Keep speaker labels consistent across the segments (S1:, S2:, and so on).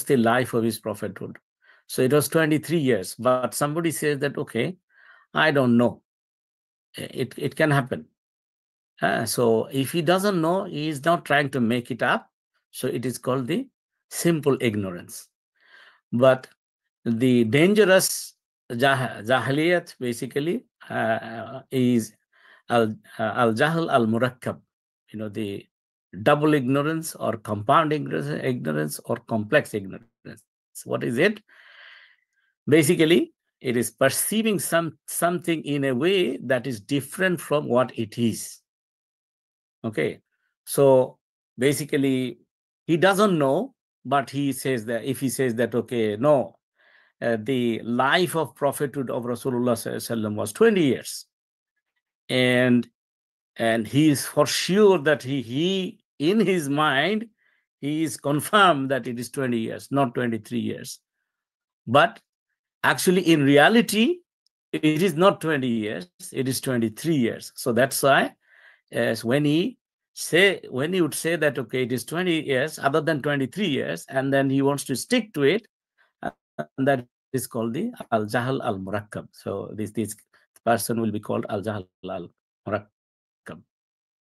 S1: the life of his prophethood. So it was 23 years. But somebody says that, okay, I don't know. It can happen. So if he doesn't know, he is not trying to make it up. So it is called the simple ignorance. But the dangerous jahiliyat basically is al-jahl al-murakkab, the double ignorance or compound ignorance or complex ignorance. What is it? Basically, it is perceiving something in a way that is different from what it is. Okay, so basically, he doesn't know, but he says that if he says that, okay, no, the life of prophethood of Rasulullah SAW was 20 years. And he is for sure that he in his mind, he is confirmed that it is 20 years, not 23 years. But actually, in reality, it is not 20 years, it is 23 years. So that's why when he would say that, okay, it is 20 years other than 23 years, and then he wants to stick to it, and that is called the al-jahl al-murakkab. So this person will be called al-jahl al-murakkab.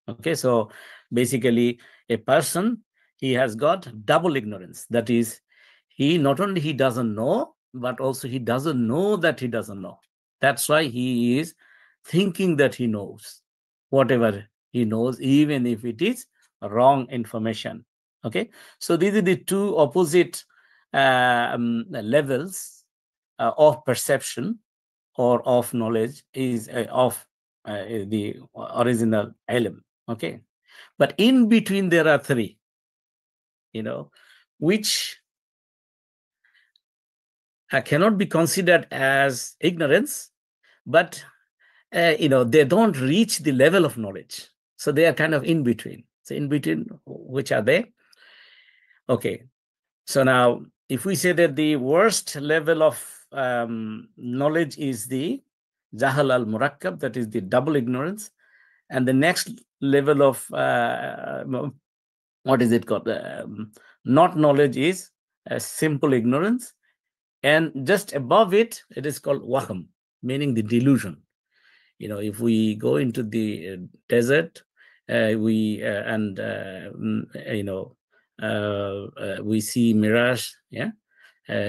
S1: Okay, so basically a person, he has got double ignorance. That is, he not only he doesn't know, but also he doesn't know that he doesn't know. That's why he is thinking that he knows whatever he knows, even if it is wrong information. Okay, so these are the two opposite levels of perception or of knowledge is of the original ilm. Okay, but in between there are three, which cannot be considered as ignorance, but they don't reach the level of knowledge. So they are kind of in between. So in between, which are they? Okay, so now if we say that the worst level of knowledge is the jahl al-murakkab, that is the double ignorance, and the next level of what is it called? Not knowledge is simple ignorance, and just above it, it is called wahm, meaning the delusion. If we go into the desert, we see mirage. Yeah.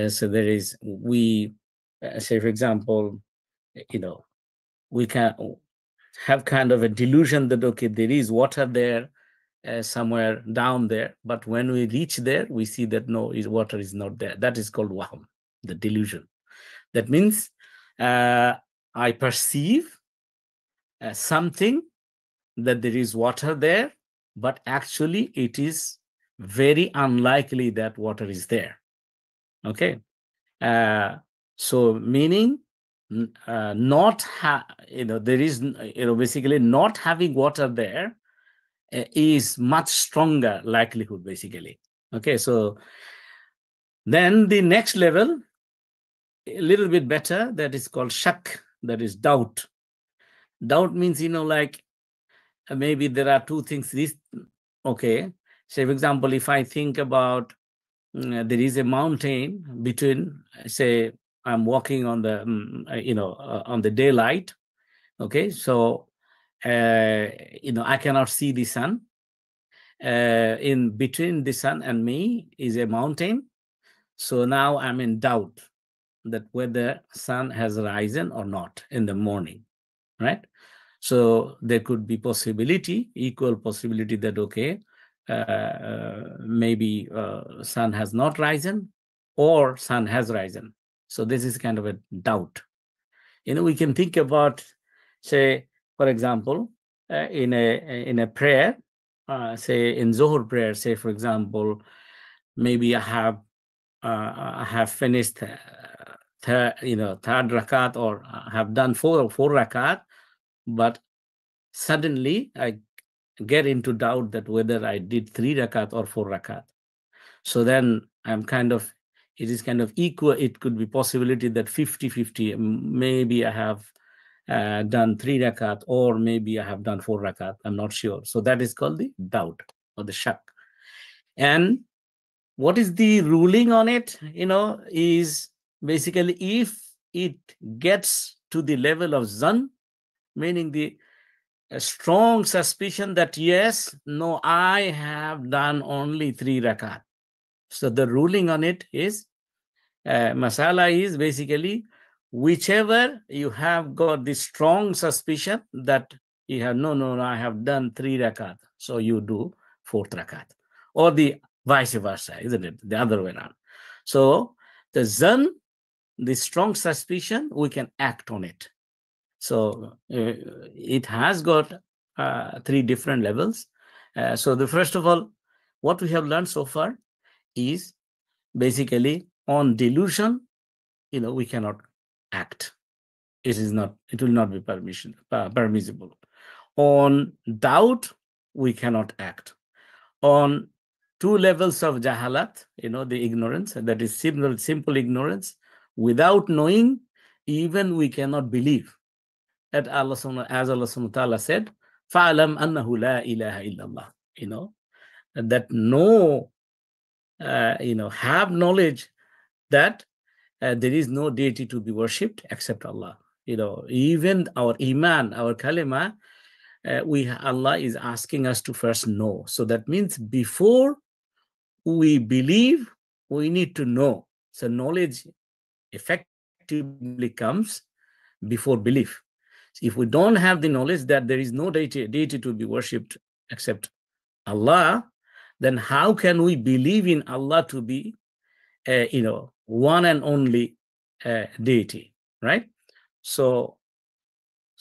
S1: So there is, we say, for example, we can have kind of a delusion that, okay, there is water there somewhere down there, but when we reach there, we see that no, water is not there. That is called wahm, the delusion. That means I perceive something that there is water there, but actually it is very unlikely that water is there. Okay, so meaning not there is basically not having water there is much stronger likelihood, basically. Okay, so then the next level, a little bit better, that is called shak, that is doubt. Doubt means, like maybe there are two things. Okay, say for example, if I think about there is a mountain between, say, I'm walking on the on the daylight. Okay, so I cannot see the sun. In between the sun and me is a mountain. So now I'm in doubt that whether sun has risen or not in the morning, right? So there could be equal possibility that, okay, maybe sun has not risen or sun has risen. So this is kind of a doubt. We can think about, say, for example, in a prayer, say in Zohar prayer, say for example, maybe I have finished third rakat, or I have done four rakat, but suddenly I get into doubt that whether I did 3 rakat or 4 rakat. So then it is kind of equal. It could be possibility that 50-50, maybe I have done 3 rakat, or maybe I have done 4 rakat. I'm not sure. So that is called the doubt or the shak. And What is the ruling on it? Is basically if it gets to the level of zan, meaning the strong suspicion that yes, no, I have done only 3 rakat. So the ruling on it is, masala is basically whichever you have got the strong suspicion that you have, no, I have done 3 rakat. So you do 4th rakat. Or the vice versa, isn't it? The other way around. So the zan, the strong suspicion, we can act on it. So it has got 3 different levels. So the first of all, what we have learned so far is basically on delusion, we cannot act. It will not be permissible. On doubt, we cannot act. On 2 levels of jahalat, the ignorance, that is simple ignorance, without knowing, even we cannot believe. As Allah subhanahu wa ta'ala said, فَعْلَمْ أَنَّهُ لَا إِلَهَ إِلَّا اللَّهِ. That no, have knowledge that there is no deity to be worshipped except Allah. Even our iman, our kalima, Allah is asking us to first know. So that means before we believe, we need to know. So knowledge effectively comes before belief. So if we don't have the knowledge that there is no deity to be worshipped except Allah, then how can we believe in Allah to be, one and only deity, right? So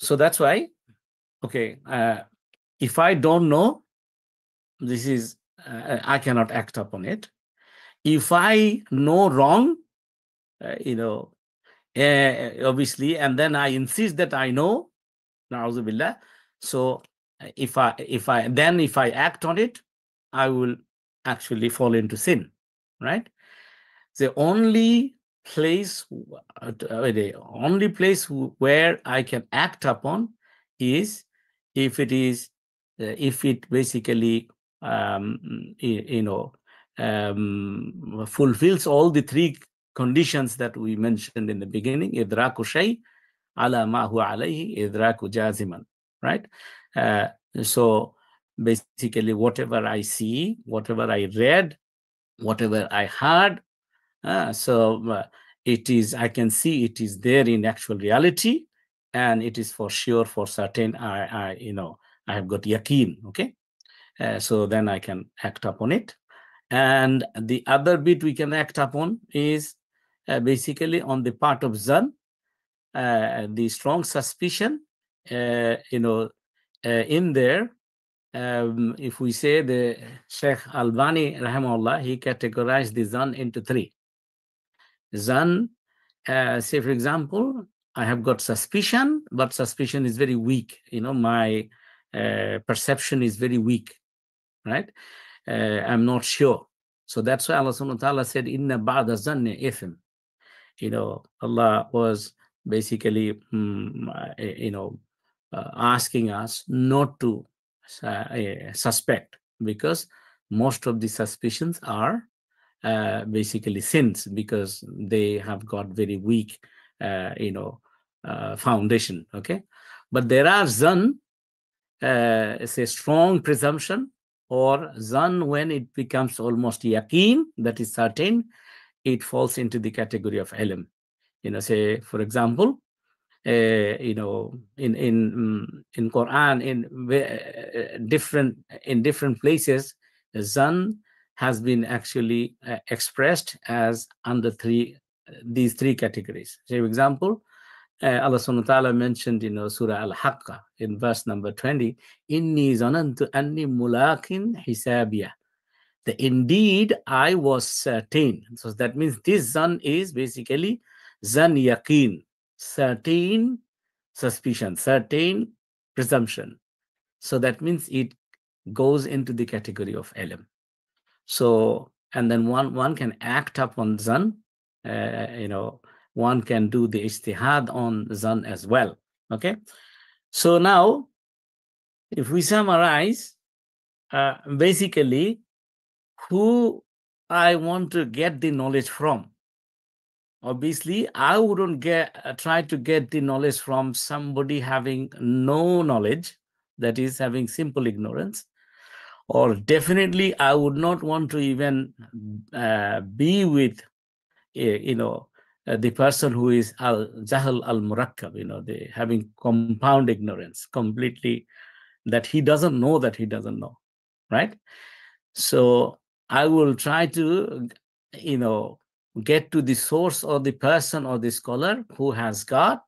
S1: that's why, okay, if I don't know, this is, I cannot act upon it. If I know wrong, obviously, and then I insist that I know, na'udhu billah. So if I act on it, I will actually fall into sin, right? The only place where I can act upon is if it basically fulfills all the 3 conditions that we mentioned in the beginning. Idraku shay ala ma huwa alayhi idraku jaziman, right? So basically, whatever I see, whatever I read, whatever I heard, it is, I can see it is there in actual reality, and it is for sure, for certain, I have got yaqeen, okay? So then I can act upon it. And the other bit we can act upon is basically on the part of zan, the strong suspicion, in there. If we say the Sheikh Albani, rahimahullah, he categorized the zan into 3. Zan, say for example, I have got suspicion, but suspicion is very weak. My perception is very weak, right? I'm not sure. So that's why Allah subhanahu wa ta'ala said, Inna ba'da zanni ithm. Allah was basically, asking us not to suspect, because most of the suspicions are basically sins, because they have got very weak, foundation. Okay, but there are zan, it's a strong presumption, or zan when it becomes almost yaqeen, that is certain, it falls into the category of ilm. Say for example, in Quran, in different places, zan has been actually expressed as under these three categories. Say for example, Allah subhanahu wa ta'ala mentioned in Surah Al-Haqqa in verse number 20, Inni zanantu anni mulakin hisabiya. Indeed, I was certain. So that means this zan is basically zan yaqeen, certain suspicion, certain presumption. So that means it goes into the category of ilm. So, and then one can act upon zan, one can do the ijtihad on zan as well. Okay. So now, if we summarize, basically, who I want to get the knowledge from? Obviously, I wouldn't try to get the knowledge from somebody having no knowledge, that is having simple ignorance. Or definitely, I would not want to even be with, the person who is al-jahl al-murakkab, the having compound ignorance, completely, that he doesn't know that he doesn't know, right? So I will try to, get to the source or the person or the scholar who has got,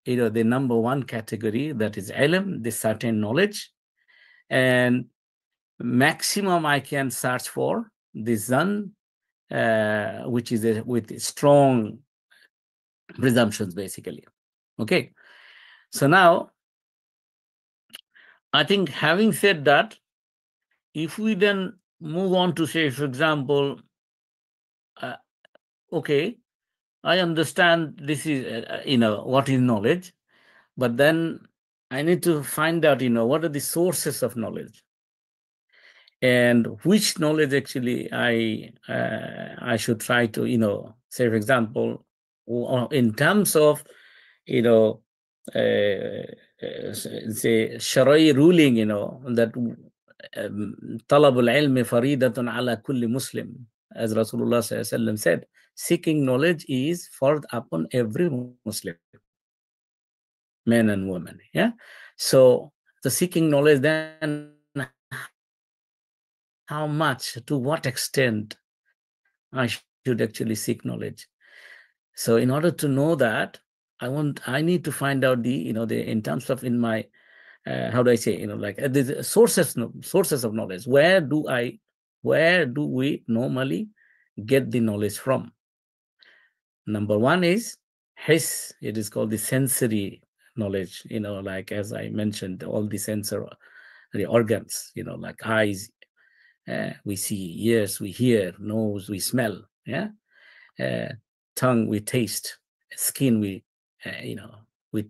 S1: the number one category, that is ilm, the certain knowledge, and maximum I can search for the zan, which is with strong presumptions, basically. Okay. So now, I think having said that, if we then move on to say, for example, okay, I understand this is, what is knowledge, but then I need to find out, what are the sources of knowledge, and which knowledge actually I should try to, say, for example, in terms of, say, Sharia ruling, that talabul ilmi faridatun ala kulli Muslim, as Rasulullah SAW said, seeking knowledge is fard upon every Muslim, men and women. Yeah. So the seeking knowledge, then how much, to what extent I should actually seek knowledge. So in order to know that, I need to find out in terms of, in my, how do I say, like the sources of knowledge. Where do we normally get the knowledge from? Number one is his. It is called the sensory knowledge. Like, as I mentioned, all the sensory organs. Like eyes, we see; ears, we hear; nose, we smell. Yeah, tongue, we taste; skin, we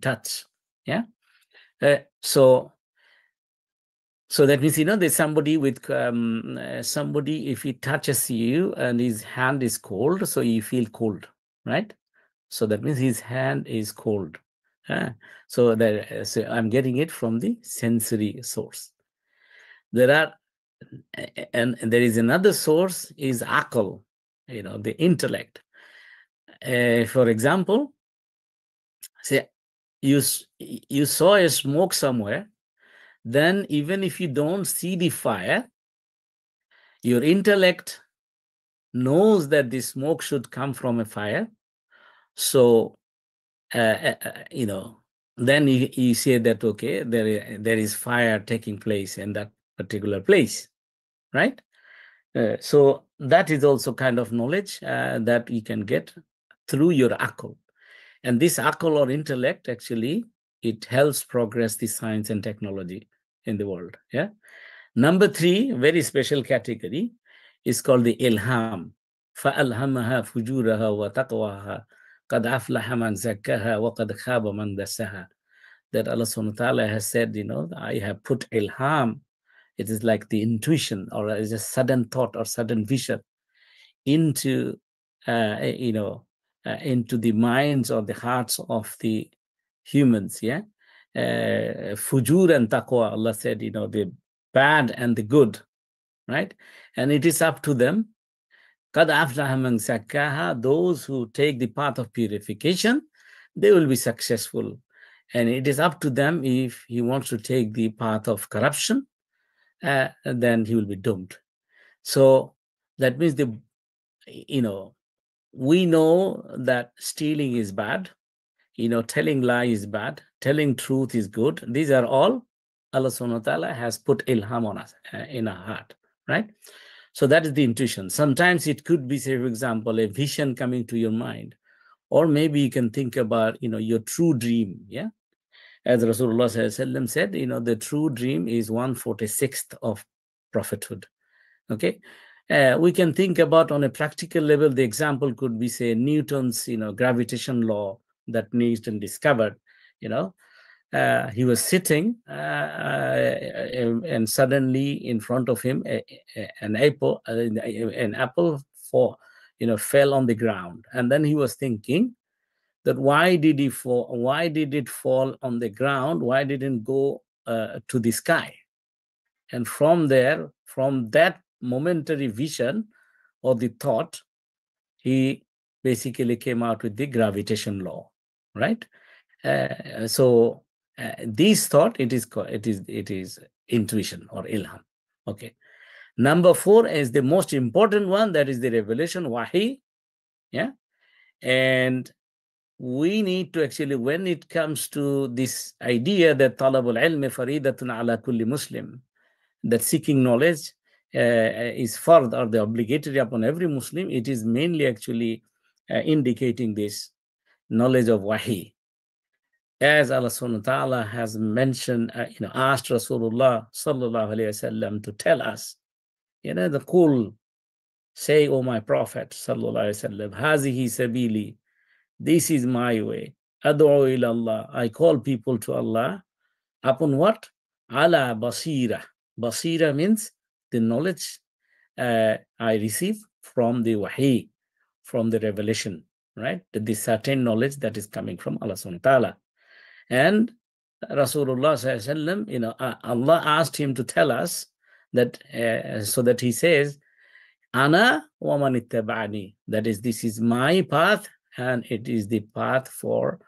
S1: touch. Yeah. So that means, there's somebody with somebody, if he touches you and his hand is cold, so you feel cold, right? So that means his hand is cold. So I'm getting it from the sensory source. And there is another source, is akal, the intellect. For example, say you saw a smoke somewhere, then even if you don't see the fire, your intellect knows that the smoke should come from a fire. So, then you say that, okay, there is fire taking place in that particular place, right? So that is also kind of knowledge that you can get through your akal. And this akal or intellect, actually, it helps progress the science and technology in the world. Yeah. Number three, very special category, is called the ilham. فَأَلْهَمَهَا فُجُورَهَا وَتَقْوَاهَا قَدْ أَفْلَحَ مَنْ زَكَّاهَا وَقَدْ خَابَ مَنْ دَسَّاهَا. That Allah subhanahu wa ta'ala has said, I have put ilham. It is like the intuition, or is a sudden thought or sudden vision into, into the minds or the hearts of the humans. Yeah. Fujur and taqwa, Allah said, the bad and the good, right? And it is up to them. Qad aflaha man zakkaha, those who take the path of purification, they will be successful. And it is up to them. If he wants to take the path of corruption, then he will be doomed. So that means we know that stealing is bad, telling lie is bad, telling truth is good. These are all Allah subhanahu wa ta'ala has put ilham on us, in our heart, right? So that is the intuition. Sometimes it could be, say, for example, a vision coming to your mind, or maybe you can think about, your true dream. Yeah. As Rasulullah said, the true dream is 1/46 of prophethood. Okay. We can think about, on a practical level, the example could be, say, Newton's, gravitation law that Newton discovered, he was sitting, and suddenly in front of him, an apple fell on the ground. And then he was thinking that why did he fall? Why did it fall on the ground? Why didn't go to the sky? And from there, from that momentary vision or the thought, he basically came out with the gravitation law, right? So this thought, it is intuition or ilham. Okay. Number 4 is the most important one, that is the revelation, wahi. Yeah. And we need to actually, when it comes to this idea that talabul ilmi faridatun ala kulli Muslim, that seeking knowledge is fard, or the obligatory upon every Muslim, it is mainly actually indicating this knowledge of wahi. As Allah subhanahu wa ta'ala has mentioned, asked Rasulullah sallallahu alayhi wasallam to tell us, the qul, say, O my Prophet sallallahu alayhi wasallam, hazihi sabili, this is my way, ad'u ila Allah, I call people to Allah, upon what? Ala basira. Basira means the knowledge I receive from the wahi, from the revelation, right? The certain knowledge that is coming from Allah subhanahu wa ta'ala. And Rasulullah sallallahu alaihi wasallam, Allah asked him to tell us that, so that he says, Ana wa man ittaba'ani, that is, this is my path, and it is the path for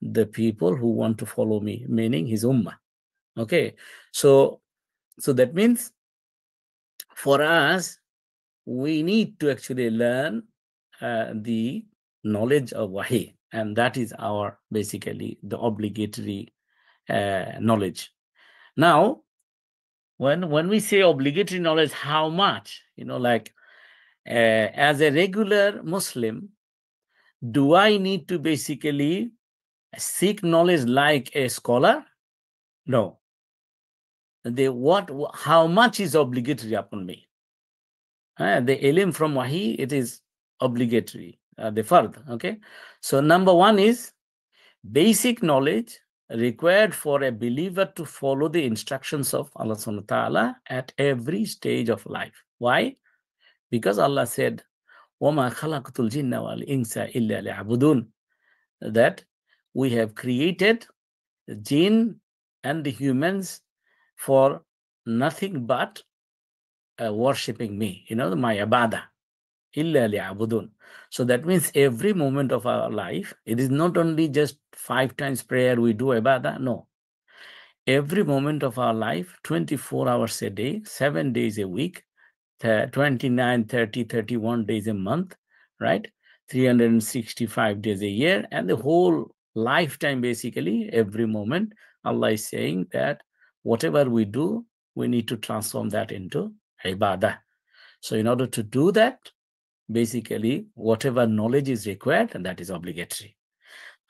S1: the people who want to follow me, meaning his ummah. Okay, so that means for us, we need to actually learn the knowledge of wahi, and that is our basically the obligatory knowledge. Now, when we say obligatory knowledge, how much? As a regular Muslim, do I need to basically seek knowledge like a scholar? No. How much is obligatory upon me? The ilm from wahi, it is obligatory, the fard. Okay. So number 1 is basic knowledge required for a believer to follow the instructions of Allah subhanahu wa ta'ala at every stage of life. Why? Because Allah said, وَمَا خَلَقْتُ الْجِنَّ وَالْإِنسَ إِلَّا لِيَعْبُدُونَ, that we have created the jinn and the humans for nothing but worshipping me, my ibadah. Illa li'abudun. So that means every moment of our life, it is not only just 5 times prayer we do ibadah. No. Every moment of our life, 24 hours a day, 7 days a week, 29, 30, 31 days a month, right? 365 days a year, and the whole lifetime, basically, every moment, Allah is saying that whatever we do, we need to transform that into ibadah. So in order to do that, basically, whatever knowledge is required, and that is obligatory.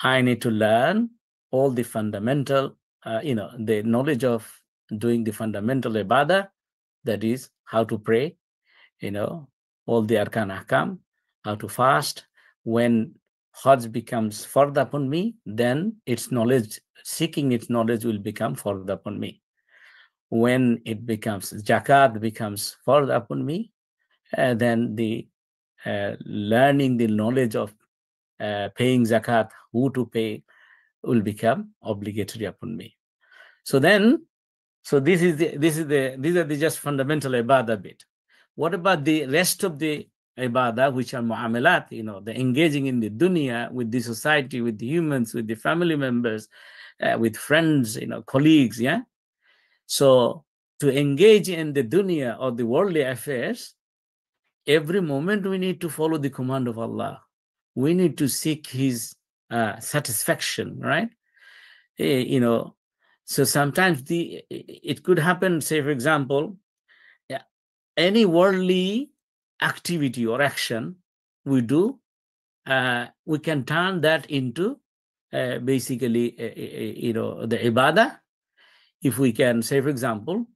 S1: I need to learn all the fundamental, the knowledge of doing the fundamental ibadah, that is how to pray, all the arkan ahkam, how to fast. When Hajj becomes fard upon me, then its knowledge, seeking its knowledge will become fard upon me. When it becomes zakat becomes fard upon me, then the learning the knowledge of paying zakat, who to pay, will become obligatory upon me. So these are the just fundamental ibadah bit. What about the rest of the ibadah, which are mu'amalat, the engaging in the dunya, with the society, with the humans, with the family members, with friends, colleagues, yeah? So to engage in the dunya or the worldly affairs, every moment we need to follow the command of Allah. We need to seek his satisfaction, right? So sometimes it could happen, say, for example, any worldly activity or action we do, we can turn that into basically, the ibadah. If we can, say, for example,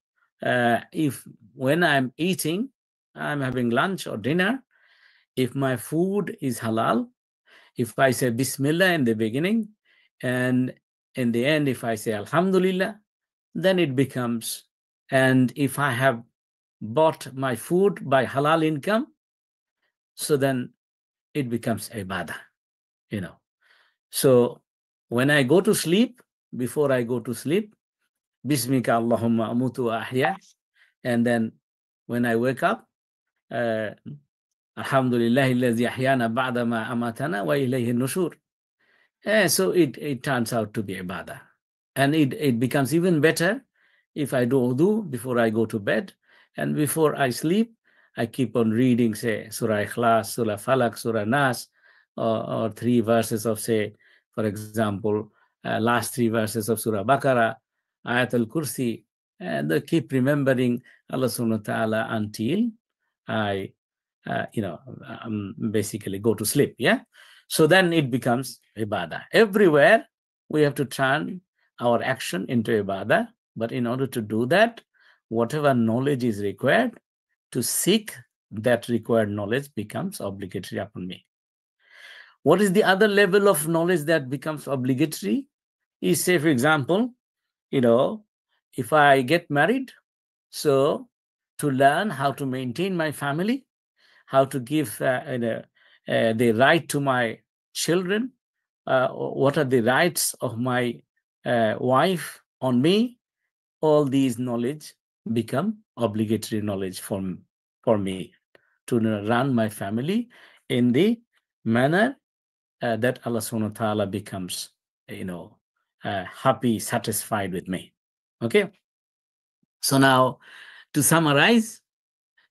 S1: if when I'm eating, I'm having lunch or dinner, if my food is halal, if I say Bismillah in the beginning, and in the end, if I say Alhamdulillah, then it becomes, and if I have bought my food by halal income, so then it becomes ibadah, you know. So when I go to sleep, before I go to sleep, Bismika Allahumma amutu wa ahya, and then when I wake up, Alhamdulillahi alladhi ahyana ba'da ma amatana wa ilayhi nushur. So it turns out to be ibadah. And it becomes even better if I do wudu before I go to bed, and before I sleep, I keep on reading, say, Surah Ikhlas, Surah Falak, Surah Nas, or 3 verses of, say, for example, last 3 verses of Surah Baqarah, Ayat al-Kursi, and I keep remembering Allah subhanahu wa ta'ala until I, basically go to sleep, yeah? So then it becomes ibadah. Everywhere we have to turn our action into ibadah, but in order to do that, whatever knowledge is required, to seek that required knowledge becomes obligatory upon me. What is the other level of knowledge that becomes obligatory? Is, say, for example, if I get married, so to learn how to maintain my family, how to give the right to my children, what are the rights of my wife on me, all these knowledge become obligatory knowledge for me to run my family in the manner that Allah subhanahu wa ta'ala becomes, happy, satisfied with me. Okay. So now, to summarize,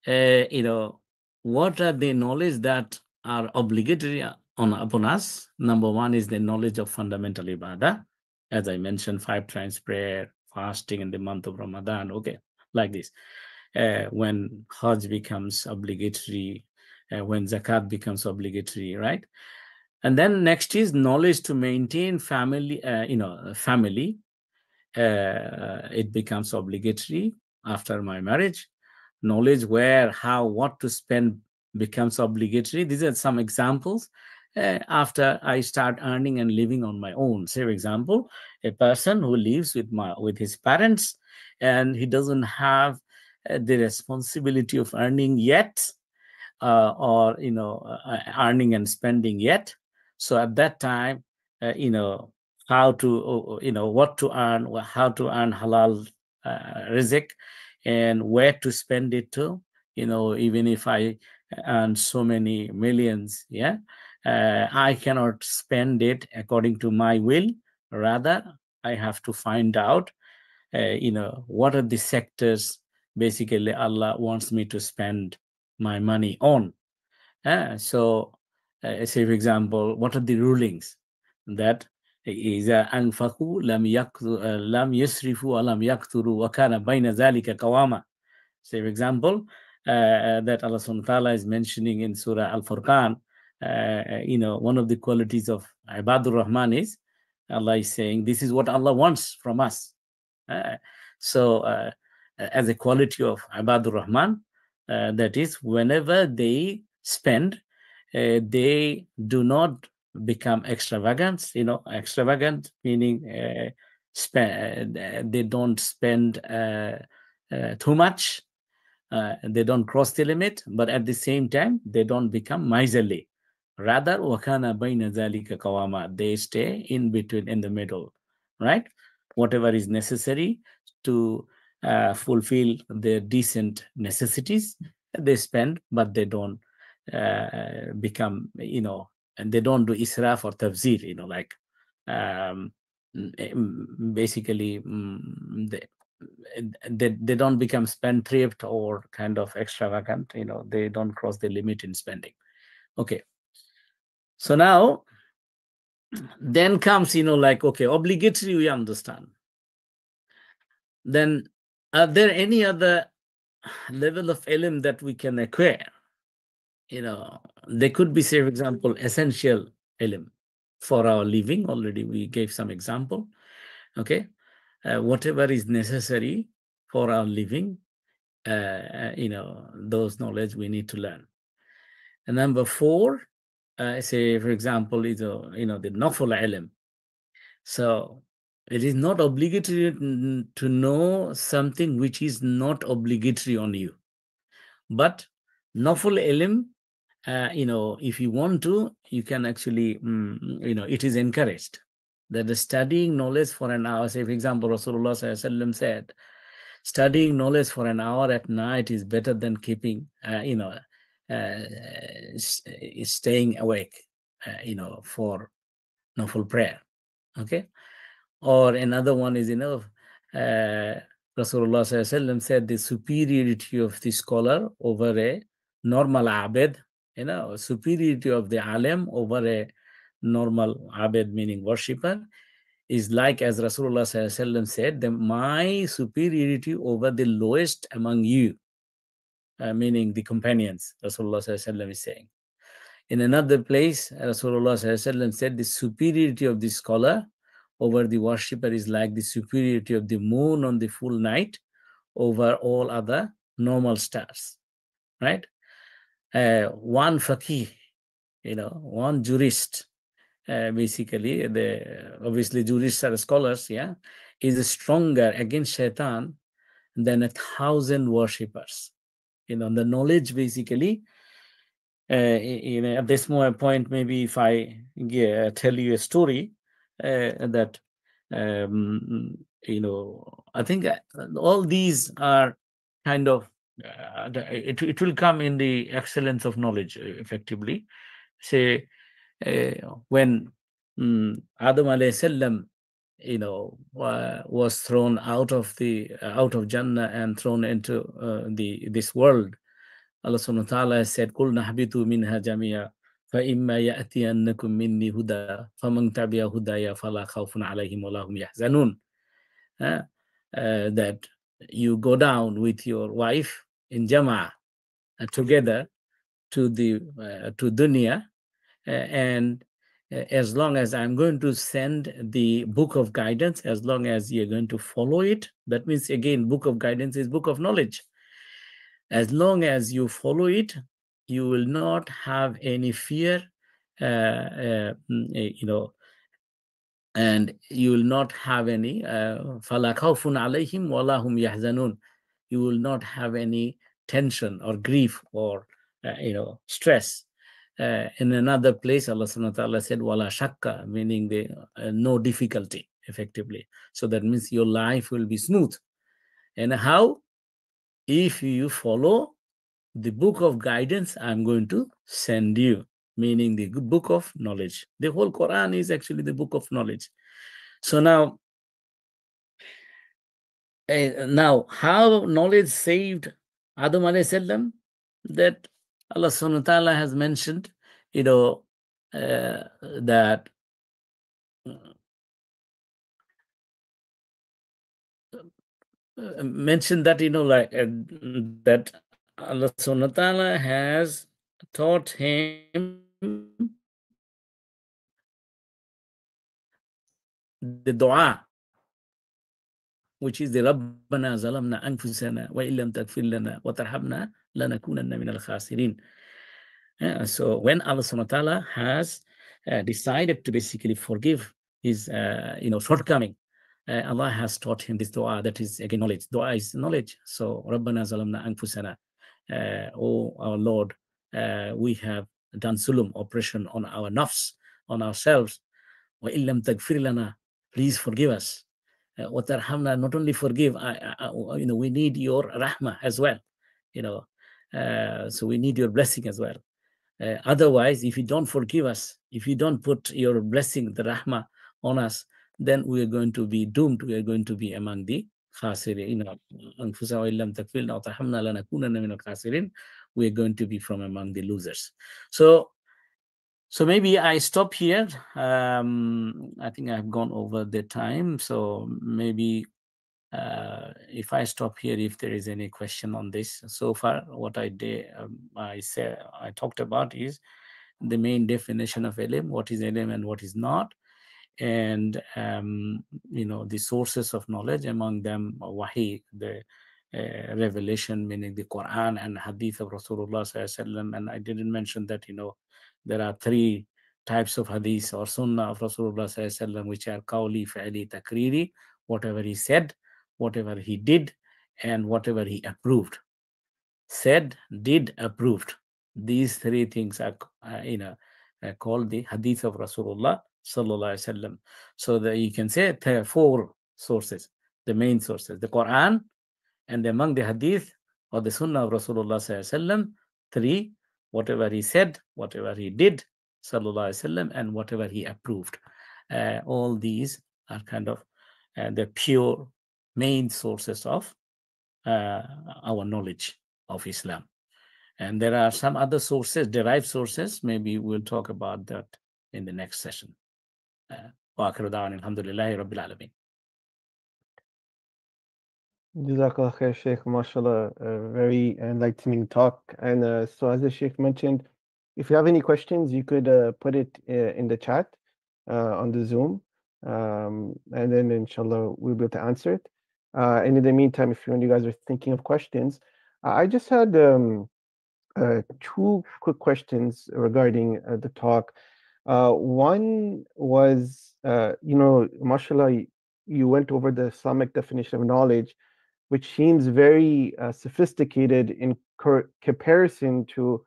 S1: what are the knowledge that are obligatory upon us? Number one is the knowledge of fundamental ibadah. As I mentioned, 5 times prayer, fasting in the month of Ramadan. Okay, like this. When Hajj becomes obligatory, when Zakat becomes obligatory, right? And then next is knowledge to maintain family, family. It becomes obligatory after my marriage. Knowledge where, how, what to spend becomes obligatory. These are some examples. After I start earning and living on my own. Say, for example, a person who lives with his parents and he doesn't have the responsibility of earning yet, or earning and spending yet. So at that time, how to what to earn, how to earn halal rizq, and where to spend it to. Even if I earn so many millions, yeah, I cannot spend it according to my will. Rather, I have to find out what are the sectors basically Allah wants me to spend my money on. So say, for example, what are the rulings that إذا أنفقوا لم يسرفوا ولم يقتروا وكان بين ذلك قواما. Say, for example, that Allah subhanahu wa ta'ala is mentioning in Surah Al-Furqan, one of the qualities of Ibadur Rahman is Allah is saying, this is what Allah wants from us. So as a quality of Ibadur Rahman, that is, whenever they spend, they do not become extravagant. Extravagant meaning they don't spend too much. They don't cross the limit, but at the same time, they don't become miserly. Rather, wakana baina zalika qawama, they stay in between, in the middle, right? Whatever is necessary to fulfill their decent necessities, they spend, but they don't become, and they don't do israf or tabzir, like basically they don't become spendthrift or kind of extravagant. They don't cross the limit in spending. Okay. So now, then comes, okay, obligatory, we understand. Then, are there any other level of ilm that we can acquire? They could be, say, for example, essential ilm for our living. Already we gave some example. Okay. Whatever is necessary for our living, those knowledge we need to learn. And number 4, say, for example, is the naful ilm. So It is not obligatory to know something which is not obligatory on you. But Naful ilm, if you want to, you can actually, it is encouraged that the studying knowledge for an hour, say, for example, Rasulullah Sallallahu Alaihi Wasallam said, studying knowledge for an hour at night is better than keeping, staying awake, for Naful prayer. Okay. Or another one is, Rasulullah Sallallahu Alaihi Wasallam said the superiority of the scholar over a normal abed, superiority of the alim over a normal abed, meaning worshipper, is like, as Rasulullah Sallallahu Alaihi Wasallam said, my superiority over the lowest among you, meaning the companions, Rasulullah Sallallahu Alaihi Wasallam is saying. In another place, Rasulullah Sallallahu Alaihi Wasallam said the superiority of the scholar over the worshipper is like the superiority of the moon on the full night over all other normal stars, right? One faqih, one jurist, basically, obviously jurists are scholars, yeah, is stronger against shaitan than 1,000 worshippers. The knowledge, basically, at this point, maybe if I tell you a story that, I think all these are kind of, it will come in the excellence of knowledge, effectively. Say, when Adam alayhi salam, was thrown out of Jannah and thrown into this world, Allah subhanahu wa ta'ala said, "Qul nahbitu minha jami'a fa imma ya'tiyannakum minni huda faman tabi'a hudaya fala khawfun 'alayhim wa lahum yahzanun." That you go down with your wife in Jama'ah together to dunya, and as long as I'm going to send the book of guidance, as long as you're going to follow it, that means, again, book of guidance is book of knowledge. As long as you follow it, you will not have any fear, and you will not have any فَلَا خَوْفٌ عَلَيْهِمْ وَلَا هُمْ يَحْزَنُونَ. You will not have any tension or grief or stress. In another place, Allah subhanahu wa ta'ala said, "Wala shakka," meaning no difficulty, effectively. So that means your life will be smooth. And how? If you follow the book of guidance I'm going to send you, meaning the book of knowledge. The whole Quran is actually the book of knowledge. So now how knowledge saved Adam alayhi salam? That Allah subhanahu wa ta'ala has mentioned, that that Allah subhanahu wa ta'ala has taught him the dua, which is the Rabbana zalamna anfusana wa illam taghfir lana wa tarhamna lanakunanna minal khasirin. So when Allah subhanahu wa ta'ala has decided to basically forgive his shortcoming, Allah has taught him this dua, that is, again, knowledge. Dua is knowledge. So Rabbana zalamna anfusana, oh our Lord, we have done zulum, oppression on our nafs, on ourselves. Wa illam taghfir lana, please forgive us. Wa tarhamna, not only forgive, we need your rahmah as well. So we need your blessing as well. Otherwise, if you don't forgive us, if you don't put your blessing, the rahmah, on us, then we are going to be doomed. We are going to be among the khasirin. We are going to be from among the losers. So maybe I stop here. I think I've gone over the time. So maybe if I stop here, if there is any question on this. So far, what I did, I talked about is the main definition of ilm, what is ilm and what is not, and the sources of knowledge, among them wahi, the revelation, meaning the Quran and hadith of Rasulullah Sallallahu Alaihi Wasallam. And I didn't mention that there are three types of hadith or sunnah of Rasulullah sallallahu alaihi wasallam, which are qawli, fi'li, takriri, whatever he said, whatever he did, and whatever he approved. Said, did, approved. These three things are called the hadith of Rasulullah sallallahu alaihi wasallam. So that you can say there are four sources, the main sources: the Quran, and among the hadith or the sunnah of Rasulullah sallallahu alaihi wasallam, three: whatever he said, whatever he did, sallallahu alaihi wasallam, and whatever he approved. All these are kind of the pure main sources of our knowledge of Islam. And there are some other sources, derived sources. Maybe we'll talk about that in the next session. Alhamdulillahi Rabbil Alameen.
S2: Jazakallah khair, Sheikh. MashaAllah, very enlightening talk. And so, as the Sheikh mentioned, if you have any questions, you could put it in the chat on the Zoom. And then, inshallah, we'll be able to answer it. And in the meantime, if you guys are thinking of questions, I just had two quick questions regarding the talk. One was, mashallah, you went over the Islamic definition of knowledge, which seems very sophisticated in comparison to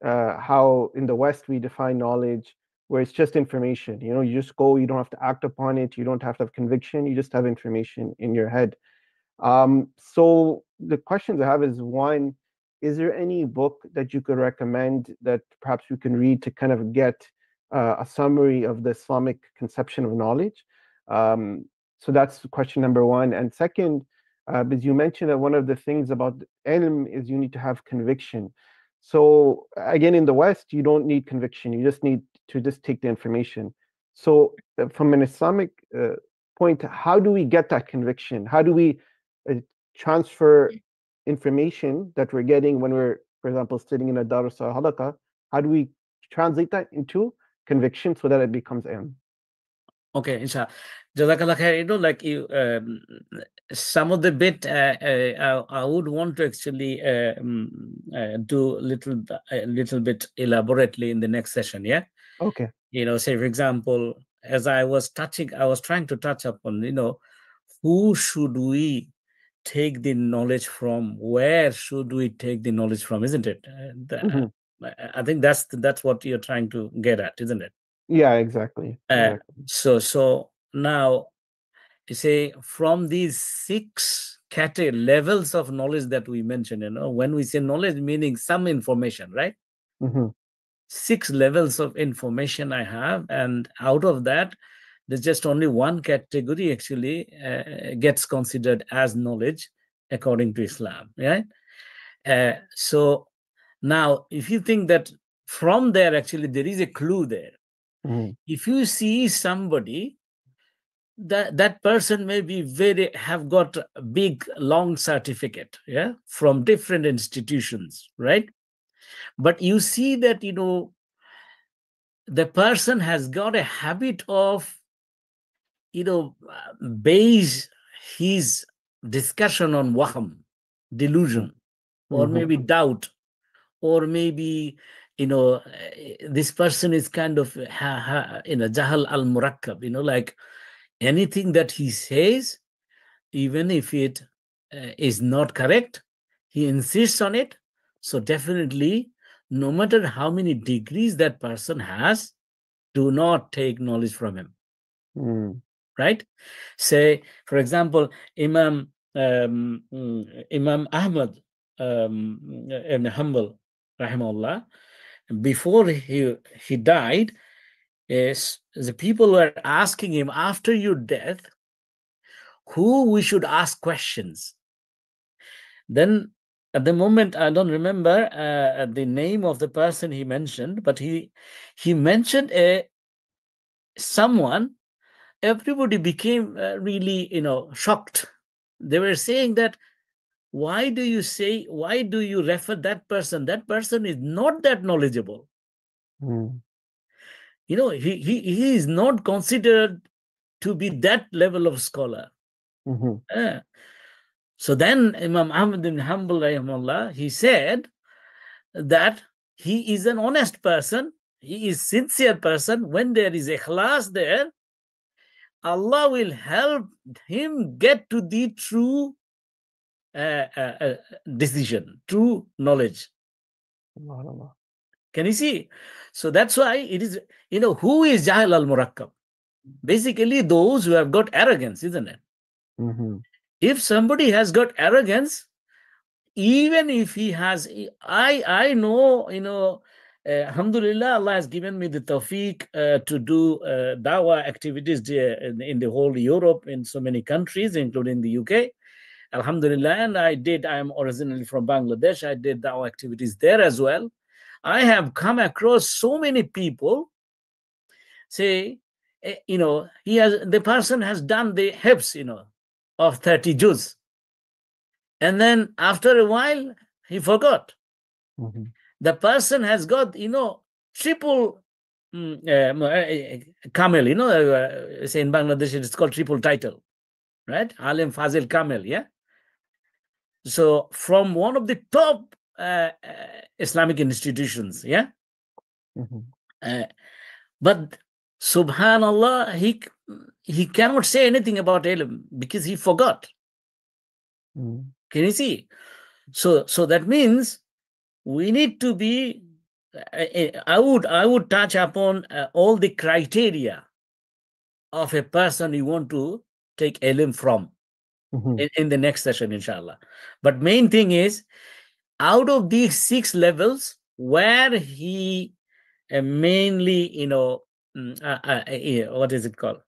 S2: how in the West we define knowledge, where it's just information. You just go, you don't have to act upon it, you don't have to have conviction, you just have information in your head. So the questions I have is, one, is there any book that you could recommend that perhaps we can read to kind of get a summary of the Islamic conception of knowledge? So that's question number one. And second, because you mentioned that one of the things about ilm is you need to have conviction. So again, in the West, you don't need conviction. You just need to just take the information. So from an Islamic point, how do we get that conviction? How do we transfer information that we're getting when we're, for example, sitting in a darus or halaqah? How do we translate that into conviction so that it becomes ilm?
S1: Okay, inshallah. Jazakallah khair. Like you, some of the bit I would want to actually do a little bit elaborately in the next session. Yeah.
S2: Okay.
S1: Say for example, as I was trying to touch upon, who should we take the knowledge from? Where should we take the knowledge from? Isn't it? I think that's what you're trying to get at, isn't it?
S2: Yeah, exactly.
S1: So now, you say from these 6 levels of knowledge that we mentioned, when we say knowledge, meaning some information, right? 6 levels of information I have, and out of that, there's just only one category actually gets considered as knowledge according to Islam, right? So now, if you think that from there, actually, there is a clue there. If you see somebody, that person may be have got a big, long certificate, yeah, from different institutions, right? But you see that, the person has got a habit of, base his discussion on wahm, delusion, or maybe doubt, or maybe, this person is kind of, jahal al-murakkab, like anything that he says, even if it is not correct, he insists on it. So definitely, no matter how many degrees that person has, do not take knowledge from him. Right? Say, for example, Imam Ahmad ibn Hanbal, rahimahullah, before he died, the people were asking him, after your death, who we should ask questions. Then at the moment, I don't remember the name of the person he mentioned, but he mentioned someone. Everybody became really, shocked. They were saying that, why do you refer that person? That person is not that knowledgeable. He is not considered to be that level of scholar. So then Imam Ahmad bin Hanbal, rahimahullah, he said that he is an honest person. he is sincere person, when there is ikhlas there, Allah will help him get to the true decision, true knowledge.
S2: subhanallah.
S1: Can you see? So that's why it is, who is Jahil al-Murakkab? Basically, those who have got arrogance, isn't it?
S2: Mhm.
S1: If somebody has got arrogance, even if he has, I know, alhamdulillah, Allah has given me the tawfiq to do dawah activities there in the whole Europe, in so many countries, including the UK. Alhamdulillah. And I am originally from Bangladesh. I did dawah activities there as well. I have come across so many people say, the person has done the hips, of 30 Jews. And then after a while, he forgot.
S2: Mhm.
S1: The person has got, triple Kamel, say in Bangladesh, it's called triple title, right? Alim Fazil Kamel, yeah? So from one of the top Islamic institutions, yeah?
S2: Mhm.
S1: But subhanallah, he cannot say anything about ilm because he forgot.
S2: Mhm.
S1: Can you see? So that means we need to be. I would touch upon all the criteria of a person you want to take ilm from
S2: Mhm.
S1: in the next session, inshallah. But main thing is, out of these 6 levels, where he mainly, what is it called?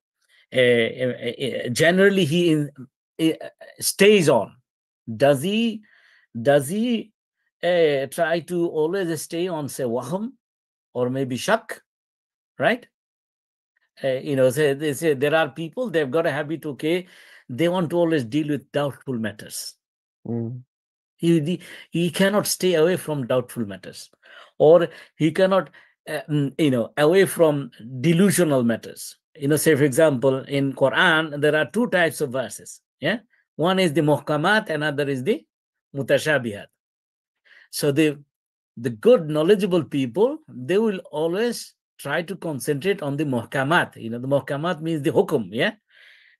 S1: Generally, he stays on. Does he try to always stay on, say, wahm or maybe shak, right? They say there are people, they've got a habit, okay, they want to always deal with doubtful matters.
S2: Mhm.
S1: He cannot stay away from doubtful matters, or he cannot, away from delusional matters. Say, for example, in Quran, there are 2 types of verses. Yeah. One is the muhkamat, another is the mutashabihat. So the good knowledgeable people, they will always try to concentrate on the muhkamat. The muhkamat means the hukum, yeah?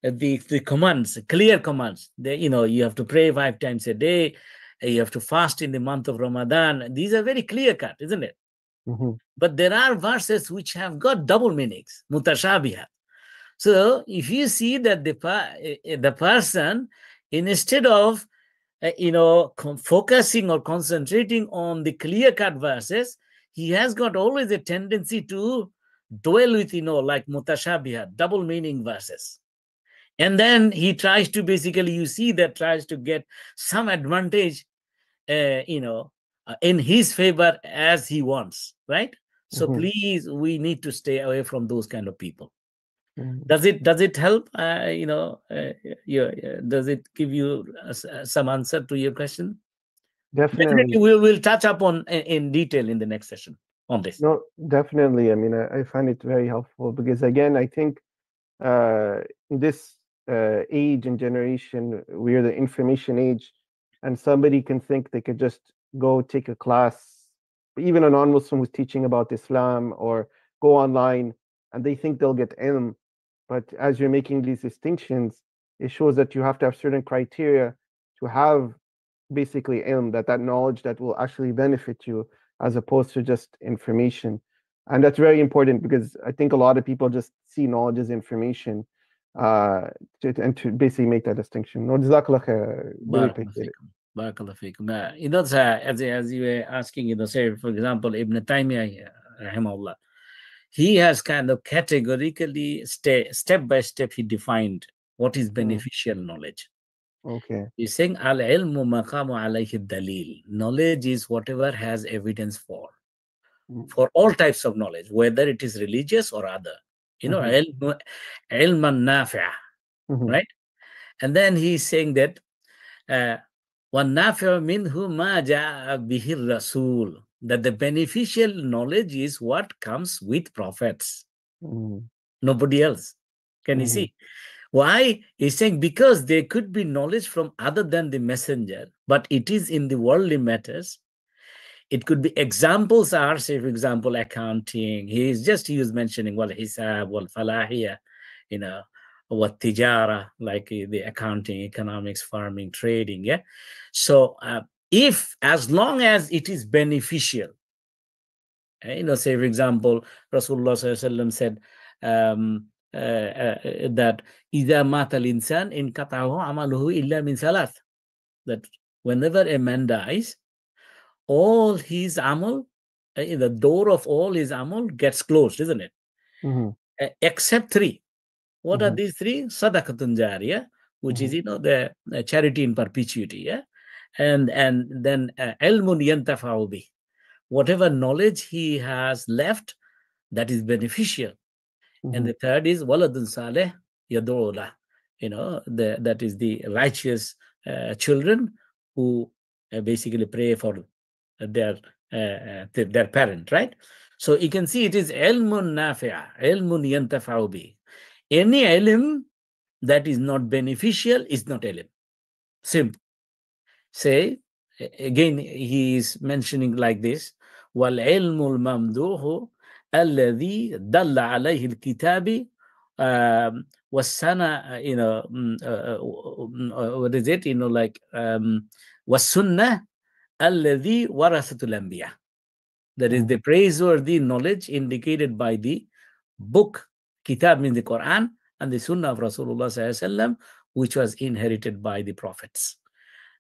S1: The commands, clear commands. You have to pray 5 times a day. You have to fast in the month of Ramadan. These are very clear cut, isn't it?
S2: Mhm.
S1: But there are verses which have got double meanings, mutashabihat. So if you see that the person, instead of focusing or concentrating on the clear-cut verses, he has got always a tendency to dwell with, like mutashabihat, double meaning verses. And then he tries to basically, you see that tries to get some advantage, in his favor as he wants, right? So
S2: Mhm.
S1: please, we need to stay away from those kind of people.
S2: Mhm.
S1: Does it help? Does it give you some answer to your question? Definitely,
S2: Definitely.
S1: we'll touch up on in detail in the next session on this.
S2: No, definitely. I mean, I find it very helpful because, again, I think in this age and generation, we're the information age, and somebody can think they could just go take a class, even a non-Muslim who's teaching about Islam, or go online, and they think they'll get ilm. But as you're making these distinctions, it shows that you have to have certain criteria to have basically ilm, that knowledge that will actually benefit you, as opposed to just information. And that's very important because I think a lot of people just see knowledge as information, and to basically make that distinction. No, Jazakallah khair. Really
S1: Barakallah
S2: appreciate it.
S1: fikum. Barakallah fikum. Sir, as you were asking, say, for example, Ibn Taymiyyah, rahimahullah, he has kind of categorically, step by step, he defined what is
S2: Mm,
S1: beneficial knowledge.
S2: okay.
S1: He's saying, al-ilmu maqamu alayhi dalil. Knowledge is whatever has evidence for
S2: Mm,
S1: all types of knowledge, whether it is religious or other.
S2: mhm,
S1: Ilman nafi'ah,
S2: mhm,
S1: right? And then he's saying that وَالنَّافِعُ مِنْهُ مَا جَاءَ بِهِ الرَّسُولُ, that the beneficial knowledge is what comes with prophets,
S2: mm,
S1: nobody else. Can you
S2: mhm,
S1: see? Why? He's saying because there could be knowledge from other than the messenger, but it is in the worldly matters. It could be examples are, say, for example, accounting. He was mentioning wal hisab, wal falahiyah, you know, what tijara, like the accounting, economics, farming, trading. Yeah. So if, as long as it is beneficial, say, for example, Rasulullah SAW said that إِذَا مَاتَ الْإِنسَانِ إِنْ قَطَعَهُ عَمَلُهُ إِلَّا مِنْ ثَلَاثٍ, that whenever a man dies, all his amal, the door of all his amal gets closed, isn't it? Except three. What are these three? Sadaqatun jariyah, which is, the charity in perpetuity, yeah? And then ilmun yantafa'u bih, whatever knowledge he has left that is beneficial. And the third is waladun saleh yadola, that is the righteous children who basically pray for their parent, right? So you can see it is ilmun nafi'a, ilmun yantafa'u bih. Any ilm that is not beneficial is not ilm. Simple. Say, again, he is mentioning like this: wal ilmul mamduhu alladhi dalla alayhi al-kitabi was sana, what is it? Was sunnah alladhi warathatul anbiya. That is the praiseworthy knowledge indicated by the book. Kitab means the Quran, and the Sunnah of Rasulullah SAW, which was inherited by the prophets.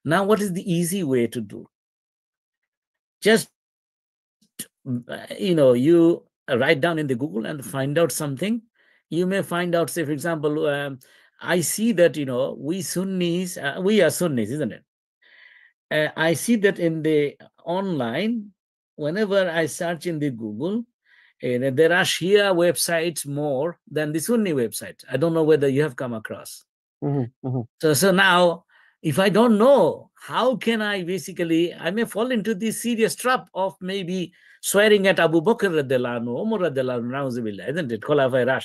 S1: Now, what is the easy way to do? Just, you write down in the Google and find out something. You may find out, say, for example, I see that, we Sunnis, we are Sunnis, isn't it? I see that in the online, whenever I search in the Google, there are Shia websites more than the Sunni websites. I don't know whether you have come across. So now, if I don't know, how can I I may fall into this serious trap of maybe swearing at Abu Bakr radiallahu anhu, Umar radiallahu anhu, isn't it? Khulafai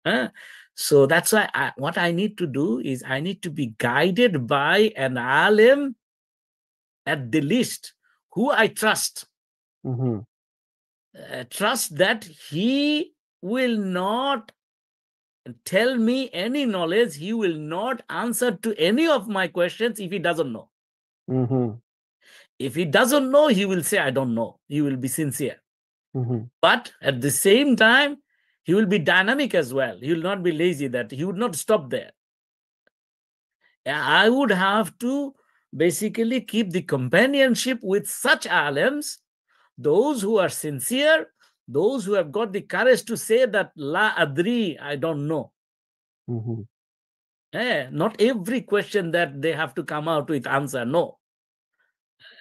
S1: Rashida. So that's why what I need to do is I need to be guided by an alim, at the least, who I trust. Trust that he will not tell me any knowledge. He will not answer to any of my questions if he doesn't know. If he doesn't know, he will say, I don't know. He will be sincere. But at the same time, he will be dynamic as well. He will not be lazy, that he would not stop there. I would have to basically keep the companionship with such alims, those who are sincere, those who have got the courage to say that la adri, I don't know. Not every question that they have to come out with answer, no.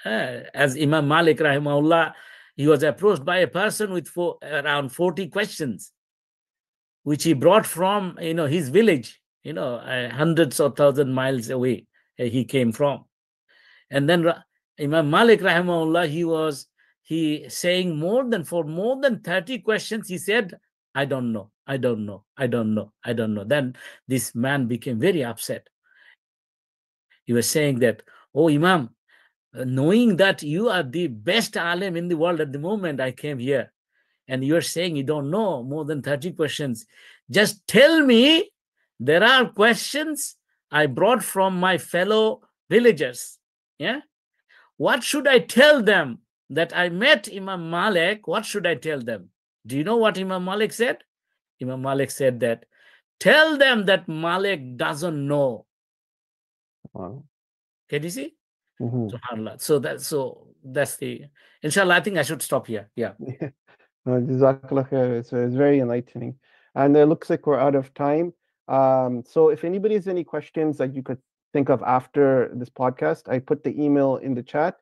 S1: As Imam Malik rahimahullah, he was approached by a person with around 40 questions, which he brought from his village, hundreds of thousand miles away he came from. And then Imam Malik rahimahullah, he saying more than 30 questions, he said, I don't know, I don't know, I don't know, I don't know. Then this man became very upset. He was saying that, oh Imam, knowing that you are the best alim in the world at the moment, I came here, and you are saying you don't know more than 30 questions. Just tell me, there are questions I brought from my fellow villagers. Yeah. What should I tell them? That I met Imam Malik, what should I tell them? Do you know what Imam Malik said? Imam Malik said that, tell them that Malik doesn't know.
S2: Wow.
S1: Can you see? SubhanAllah. So that's the, inshallah, I think I should stop here. Yeah.
S2: Jazakallah khair. So it's very enlightening. And it looks like we're out of time. So if anybody has any questions that you could think of after this podcast, I put the email in the chat,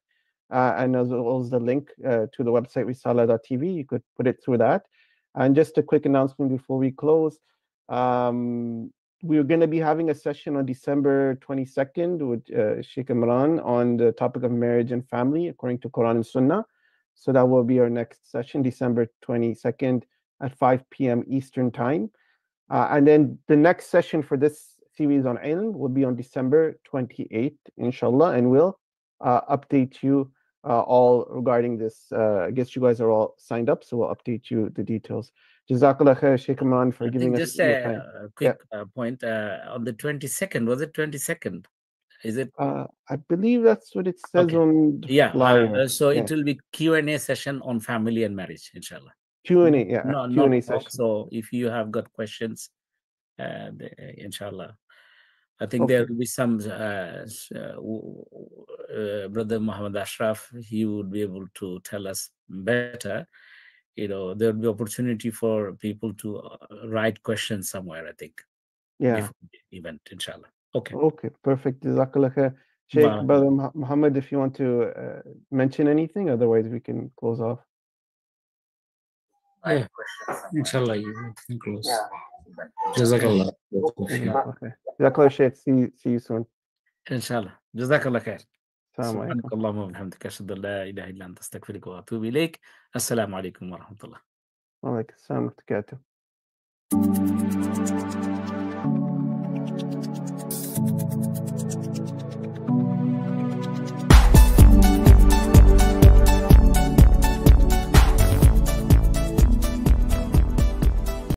S2: and as well as the link to the website risaalah.tv. You could put it through that. And just a quick announcement before we close. We're going to be having a session on December 22nd with Sheikh Emran on the topic of marriage and family according to Quran and Sunnah. So that will be our next session, December 22nd at 5 p.m. Eastern Time. And then the next session for this series on ilm will be on December 28th, inshallah, and we'll update you all regarding this. I guess you guys are all signed up, so we'll update you the details. Jazakallah khair, Sheikh Emran, for
S1: I
S2: giving
S1: think
S2: us
S1: just
S2: your time.
S1: a
S2: Yeah,
S1: quick point on the 22nd. Was it 22nd? Is it?
S2: I believe that's what it says
S1: Okay.
S2: on the
S1: Yeah.
S2: flyer.
S1: So
S2: Yeah,
S1: it will be Q&A session on family and marriage, inshallah.
S2: Q&A. Yeah,
S1: No,
S2: Q&A
S1: not talk.
S2: session.
S1: So if you have got questions, inshallah, I think there
S2: Okay.
S1: will be some Brother Muhammad Ashraf. He would be able to tell us better. There will be opportunity for people to write questions somewhere, I think,
S2: Yeah.
S1: before the event, inshallah. Okay.
S2: Okay. Perfect. Jazakallah khair. Sheikh,
S1: Barakallah.
S2: Brother Muhammad, if you want to mention anything, otherwise we can close off.
S1: Yeah. Inshallah, you can close. Jazakallah.
S2: Jazakallah khair. Jazakallah, Sheikh. See you soon.
S1: inshallah. Jazakallah khair.
S2: Assalamu
S1: سبحانك
S2: alaikum.
S1: اللهم وبحمدك أشهد أن لا إله إلا أنت أستغفرك وأتوب إليك. السلام عليكم ورحمة الله.
S2: Wa alaikum assalam wa barakatuh.